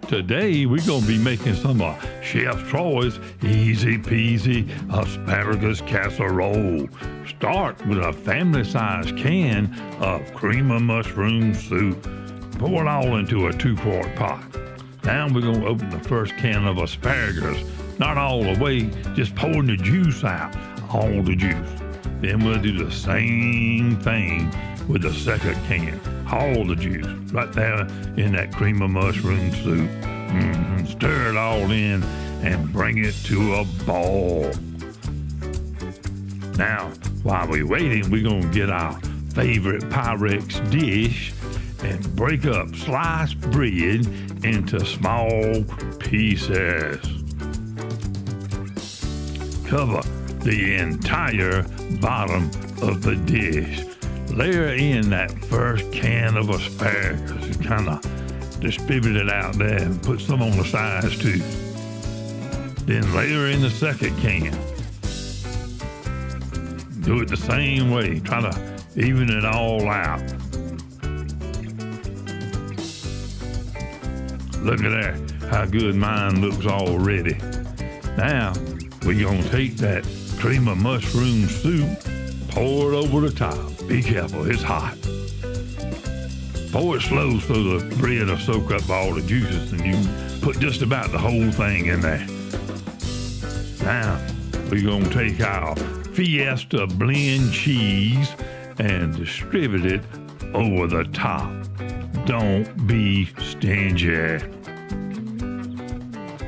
Today, we're going to be making some of Chef Troy's easy peasy asparagus casserole. Start with a family-sized can of cream of mushroom soup. Pour it all into a 2-quart pot. Now we're going to open the first can of asparagus. Not all the way, just pouring the juice out, all the juice. Then we'll do the same thing with the second can, all the juice, right there in that cream of mushroom soup. Stir it all in and bring it to a boil. Now, while we're waiting, we're gonna get our favorite Pyrex dish and break up sliced bread into small pieces. Cover the entire bottom of the dish. Layer in that first can of asparagus and kind of distribute it out there and put some on the sides too. Then layer in the second can. Do it the same way. Try to even it all out. Look at that, how good mine looks already. Now, we're gonna take that cream of mushroom soup, pour it over the top. Be careful, it's hot. Pour it slow so the bread will soak up all the juices and you can put just about the whole thing in there. Now, we're gonna take our Fiesta blend cheese and distribute it over the top. Don't be stingy.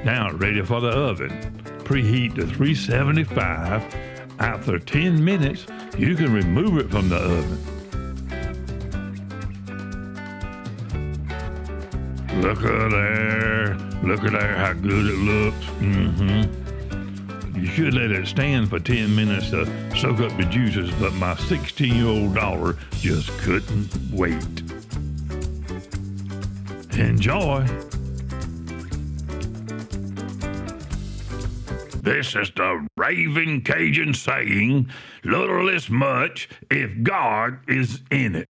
Now, ready for the oven. Preheat to 375. After 10 minutes, you can remove it from the oven. Look at there, how good it looks. You should let it stand for 10 minutes to soak up the juices, but my 16-year-old daughter just couldn't wait. Enjoy. This is the Raving Cajun saying, little is much if God is in it.